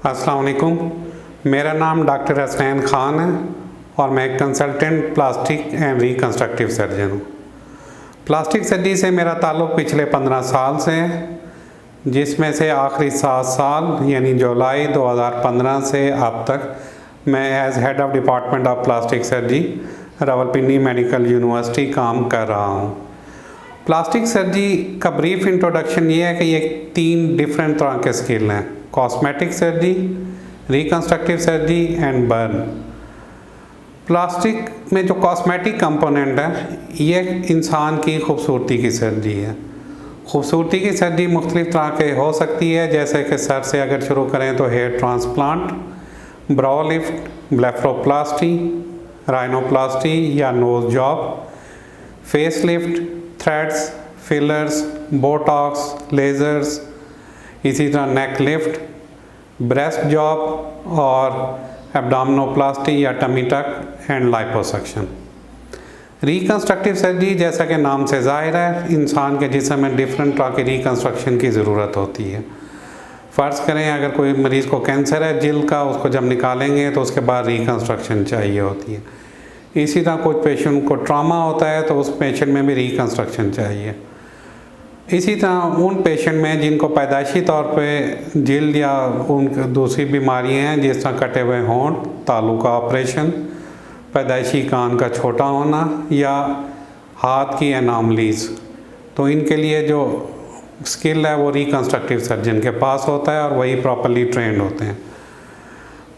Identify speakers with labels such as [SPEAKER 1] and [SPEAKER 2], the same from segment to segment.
[SPEAKER 1] अस्सलाम वालेकुम। मेरा नाम डॉक्टर हसनैन ख़ान है और मैं consultant plastic and reconstructive surgeon हूँ। प्लास्टिक सर्जरी से मेरा ताल्लुक़ पिछले 15 साल से है, जिसमें से आखिरी 7 साल यानी जुलाई 2015 से अब तक मैं as head of department of plastic surgery Rawalpindi medical university काम कर रहा हूँ। प्लास्टिक सर्जरी का ब्रीफ इंट्रोडक्शन ये है कि ये 3 डिफरेंट तरह के स्किल हैं: cosmetic surgery, reconstructive surgery and burn. Plastic में जो कॉस्मेटिक कंपोनेंट है ये इंसान की खूबसूरती की सर्जरी है। खूबसूरती की सर्जरी मुख्तलिफ तरह के हो सकती है, जैसे कि सर से अगर शुरू करें तो hair transplant, brow lift, blepharoplasty, rhinoplasty या nose job, face lift, threads, fillers, botox, lasers, इसी तरह नेक लिफ्ट, ब्रेस्ट जॉब और एब्डोमिनोप्लास्टी या tummy tuck and liposuction. Reconstructive surgery जैसा कि नाम से ज़ाहिर है, इंसान के जिस्म में डिफरेंट तरह की रिकन्स्ट्रक्शन की ज़रूरत होती है। फ़र्ज़ करें अगर कोई मरीज़ को कैंसर है जिल्द का, उसको जब निकालेंगे तो उसके बाद रिकन्स्ट्रक्शन चाहिए होती है। इसी तरह कुछ पेशेंट को ट्रॉमा होता है तो उस पेशेंट में भी रिकन्स्ट्रक्शन चाहिए। इसी तरह उन पेशेंट में जिनको पैदाइशी तौर पे जिल्द या उन दूसरी बीमारियां हैं, जिस तरह कटे हुए होंठ, तालू का ऑपरेशन, पैदाइशी कान का छोटा होना या हाथ की एनॉमलीज, तो इनके लिए जो स्किल है वो रिकन्स्ट्रक्टिव सर्जन के पास होता है और वही प्रॉपर्ली ट्रेंड होते हैं।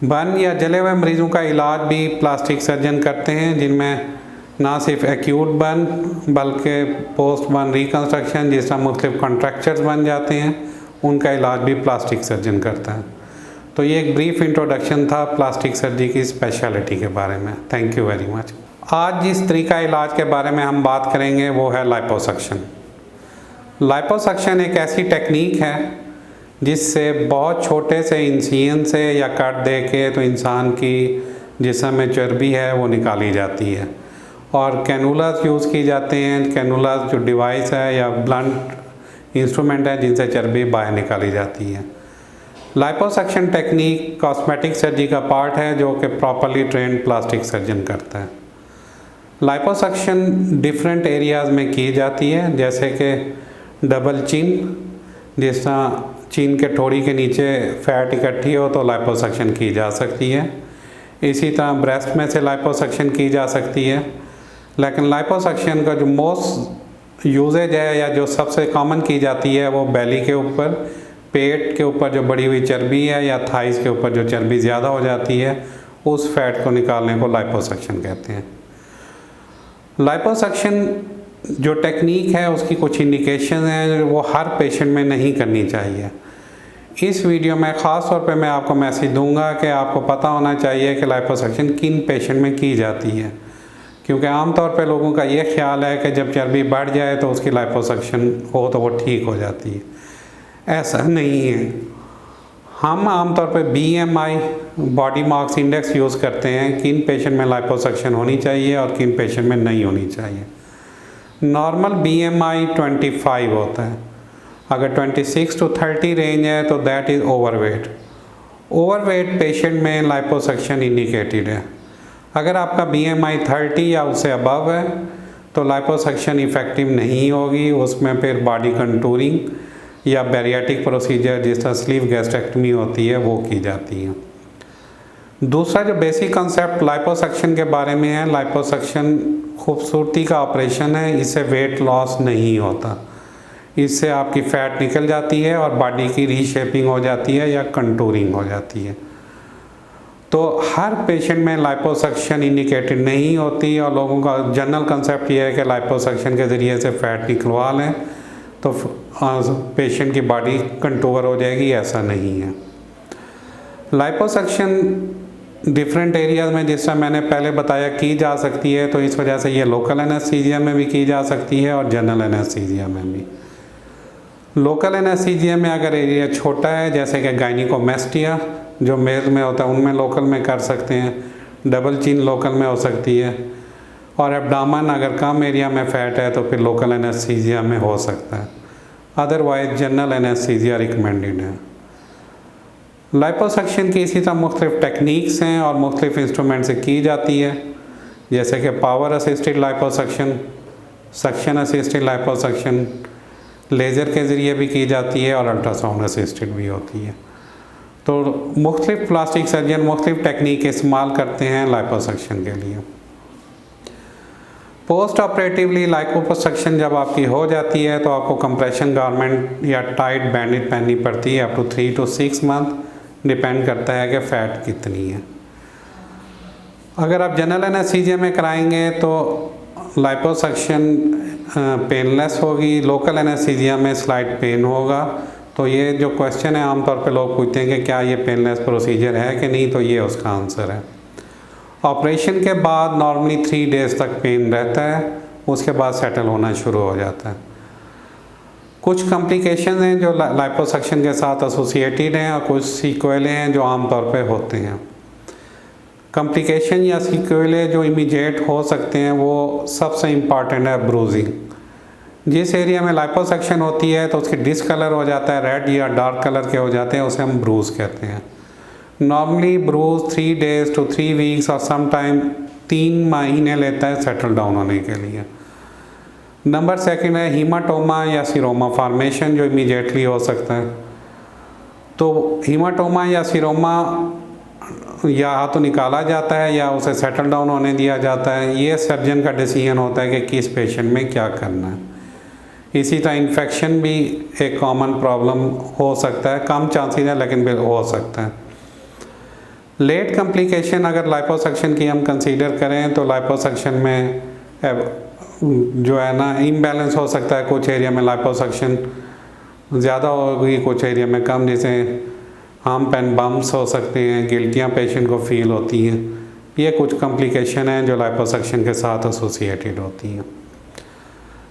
[SPEAKER 1] बर्न या जले हुए मरीज़ों का इलाज भी प्लास्टिक सर्जन करते हैं, जिनमें ना सिर्फ एक्यूट बर्न बल्कि पोस्ट बर्न रिकन्स्ट्रक्शन, जिस तरह मुख्तलिफ कॉन्ट्रैक्चर्स बन जाते हैं, उनका इलाज भी प्लास्टिक सर्जन करता है। तो ये एक ब्रीफ इंट्रोडक्शन था प्लास्टिक सर्जरी की स्पेशलिटी के बारे में। Thank you very much. आज जिस तरीका इलाज के बारे में हम बात करेंगे वो है लाइपोसक्शन। लाइपोसक्शन एक ऐसी टेक्निक है जिससे बहुत छोटे से इंसिजन से या कट दे के तो इंसान की जिस्म में चर्बी है वो निकाली जाती है और कैनुलास यूज़ की जाते हैं। कैनुलास जो डिवाइस है या ब्लंट इंस्ट्रूमेंट है जिनसे चर्बी बाहर निकाली जाती है। लाइपोसक्शन टेक्निक कॉस्मेटिक सर्जरी का पार्ट है जो कि प्रॉपर्ली ट्रेंड प्लास्टिक सर्जन करता है। लाइपोसक्शन डिफरेंट एरियाज़ में की जाती है, जैसे कि डबल चिन, जिस तरह चिन के ठोड़ी के नीचे फैट इकट्ठी हो तो लाइपोसक्शन की जा सकती है। इसी तरह ब्रेस्ट में से लाइपोसक्शन की जा सकती है। लेकिन लाइपोसक्शन का जो मोस्ट यूजेज है या जो सबसे कॉमन की जाती है वो बेली के ऊपर, पेट के ऊपर जो बढ़ी हुई चर्बी है या थाइस के ऊपर जो चर्बी ज़्यादा हो जाती है, उस फैट को निकालने को लाइपोसक्शन कहते हैं। लाइपोसक्शन जो टेक्निक है उसकी कुछ इंडिकेशन हैं, वो हर पेशेंट में नहीं करनी चाहिए। इस वीडियो में ख़ास तौर पे मैं आपको मैसेज दूंगा कि आपको पता होना चाहिए कि लाइपोसक्शन किन पेशेंट में की जाती है, क्योंकि आमतौर पे लोगों का ये ख्याल है कि जब चर्बी बढ़ जाए तो उसकी लाइपोसक्शन हो तो वो ठीक हो जाती है। ऐसा नहीं है। हम आमतौर पे BMI body mass index use करते हैं, किन पेशेंट में लाइपोसक्शन होनी चाहिए और किन पेशेंट में नहीं होनी चाहिए। नॉर्मल BMI 25 होता है। अगर 26 to 30 रेंज है तो that is overweight. Overweight patient में लाइपोसक्शन इंडिकेटेड है। अगर आपका BMI 30 या उससे अबव है तो लाइपोसक्शन इफ़ेक्टिव नहीं होगी, उसमें फिर बॉडी कंटूरिंग या बैरियाटिक प्रोसीजर जिस तरह स्लीव गैस्ट्रेक्टमी होती है वो की जाती है। दूसरा जो बेसिक कंसेप्ट लाइपोसक्शन के बारे में है, लाइपोसक्शन खूबसूरती का ऑपरेशन है, इससे वेट लॉस नहीं होता। इससे आपकी फ़ैट निकल जाती है और बॉडी की रीशेपिंग हो जाती है या कंटूरिंग हो जाती है। तो हर पेशेंट में लाइपोसक्शन इंडिकेटेड नहीं होती और लोगों का जनरल कंसेप्ट ये है कि लाइपोसक्शन के ज़रिए से फ़ैट निकलवा लें तो पेशेंट की बॉडी कंटूर हो जाएगी। ऐसा नहीं है। लाइपोसक्शन डिफरेंट एरियाज़ में, जिस तरह मैंने पहले बताया, की जा सकती है, तो इस वजह से ये लोकल एनेस्थीसिया में भी की जा सकती है और जनरल एनेस्थीसिया में भी। लोकल एनेस्थीसिया में अगर एरिया छोटा है, जैसे कि गायनिकोमेस्टिया जो मेल में होता है, उनमें लोकल में कर सकते हैं। डबल चिन लोकल में हो सकती है और एब्डामन अगर कम एरिया में फ़ैट है तो फिर लोकल एनेस्थीसिया में हो सकता है। अदरवाइज जनरल एनेस्थीसिया रिकमेंडेड है। लाइपोसक्शन की इसी तरह मुख्तलिफ टेक्निक्स हैं और मुख्तलिफ इंस्ट्रूमेंट से की जाती है, जैसे कि power assisted liposuction, suction assisted liposuction, laser के ज़रिए भी की जाती है और अल्ट्रासाउंड असिस्टेड भी होती है। तो मुख्तलिफ प्लास्टिक सर्जन मुख्तलिफ टेक्निक इस्तेमाल करते हैं लाइपोसक्शन के लिए। पोस्ट ऑपरेटिवली लाइपोसक्शन जब आपकी हो जाती है तो आपको कंप्रेशन गारमेंट या टाइट बैंडेज पहननी पड़ती है up to 3 to 6 month, depend करता है कि फ़ैट कितनी है। अगर आप जनरल एनेस्थीसिया में कराएंगे तो लाइपोसक्शन पेनलेस होगी, लोकल एनेस्थीसिया में स्लाइट पेन होगा। तो ये जो क्वेश्चन है आमतौर पे लोग पूछते हैं कि क्या ये पेनलेस प्रोसीजर है कि नहीं, तो ये उसका आंसर है। ऑपरेशन के बाद नॉर्मली 3 डेज़ तक पेन रहता है, उसके बाद सेटल होना शुरू हो जाता है। कुछ कॉम्प्लिकेशन हैं जो लाइपोसक्शन के साथ एसोसिएटेड हैं और कुछ सीक्वेलें हैं जो आमतौर पे होते हैं। कॉम्प्लिकेशन या सीक्वेले जो इमीडिएट हो सकते हैं वो सबसे इम्पॉर्टेंट है ब्रूजिंग। जिस एरिया में लाइपोसक्शन होती है तो उसकी डिसकलर हो जाता है, रेड या डार्क कलर के हो जाते हैं, उसे हम ब्रूज कहते हैं। Normally bruise 3 days to 3 weeks और सम टाइम 3 महीने लेता है सेटल डाउन होने के लिए। नंबर सेकंड है हीमाटोमा या सीरोमा फॉर्मेशन जो इमीडिएटली हो सकता है। तो हीमाटोमा या सीरोमा या तो निकाला जाता है या उसे सेटल डाउन होने दिया जाता है। ये सर्जन का डिसीजन होता है कि किस पेशेंट में क्या करना है। इसी तरह इन्फेक्शन भी एक कॉमन प्रॉब्लम हो सकता है, कम चांसेस है लेकिन भी हो सकता है। लेट कॉम्प्लिकेशन अगर लाइपोसक्शन की हम कंसीडर करें तो लाइपोसक्शन में जो है ना इम्बैलेंस हो सकता है। कुछ एरिया में लाइपोसक्शन ज़्यादा होगी, कुछ एरिया में कम, जैसे हम्प एंड बम्प्स हो सकते हैं, गिल्टियाँ पेशेंट को फील होती हैं। ये कुछ कॉम्प्लिकेशन हैं जो लाइपोसक्शन के साथ एसोसिएटेड होती हैं।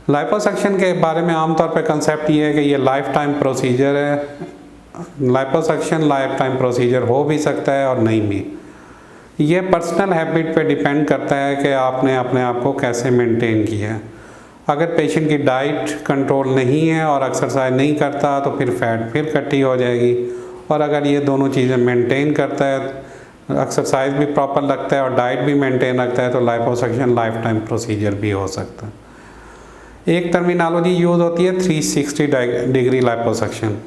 [SPEAKER 1] लाइपोसक्शन के बारे में आमतौर पर कंसेप्ट ये है कि ये लाइफ टाइम प्रोसीजर है। लाइपोसक्शन लाइफ टाइम प्रोसीजर हो भी सकता है और नहीं भी। ये पर्सनल हैबिट पे डिपेंड करता है कि आपने अपने आप को कैसे मेंटेन किया है। अगर पेशेंट की डाइट कंट्रोल नहीं है और एक्सरसाइज नहीं करता तो फिर फैट फिर इकट्ठी हो जाएगी, और अगर ये दोनों चीज़ें मेंटेन करता है, एक्सरसाइज भी प्रॉपर लगता है और डाइट भी मेंटेन रखता है, तो लाइपोसक्शन लाइफ टाइम प्रोसीजर भी हो सकता है। एक टर्मिनोलॉजी यूज़ होती है 360 डिग्री लाइपोसक्शन।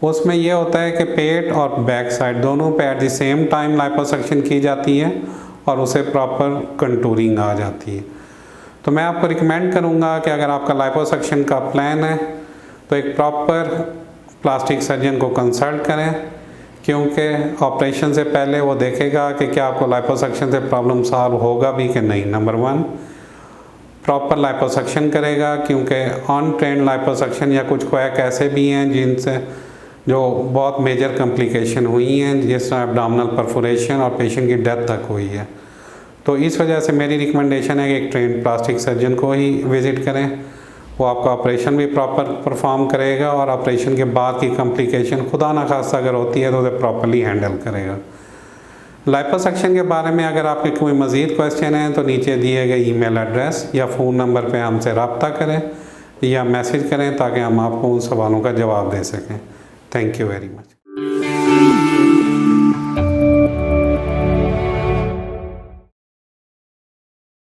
[SPEAKER 1] उसमें यह होता है कि पेट और बैक साइड दोनों पे at the same time liposuction की जाती है और उसे प्रॉपर कंटूरिंग आ जाती है। तो मैं आपको रिकमेंड करूँगा कि अगर आपका लाइपोसक्शन का प्लान है तो एक प्रॉपर प्लास्टिक सर्जन को कंसल्ट करें, क्योंकि ऑपरेशन से पहले वो देखेगा कि क्या आपको लाइपोसक्शन से प्रॉब्लम सॉल्व होगा भी कि नहीं। नंबर 1 प्रॉपर लाइपोसक्शन करेगा, क्योंकि ऑन ट्रेंड लाइपोसक्शन या कुछ क्वैक ऐसे भी हैं जिनसे जो बहुत मेजर कॉम्प्लिकेशन हुई हैं, जिस तरह एब्डोमिनल परफोरेशन और पेशेंट की डेथ तक हुई है। तो इस वजह से मेरी रिकमेंडेशन है कि एक ट्रेंड प्लास्टिक सर्जन को ही विज़िट करें। वो आपका ऑपरेशन भी प्रॉपर परफॉर्म करेगा और ऑपरेशन के बाद की कॉम्प्लिकेशन खुदा ना खास्ता अगर होती है तो उसे प्रॉपरली हैंडल करेगा। लाइपोसक्शन के बारे में अगर आपके कोई मज़ीद क्वेश्चन हैं तो नीचे दिए गए ईमेल एड्रेस या फ़ोन नंबर पे हमसे रब्ता करें या मैसेज करें ताकि हम आपको उन सवालों का जवाब दे सकें। Thank you very much.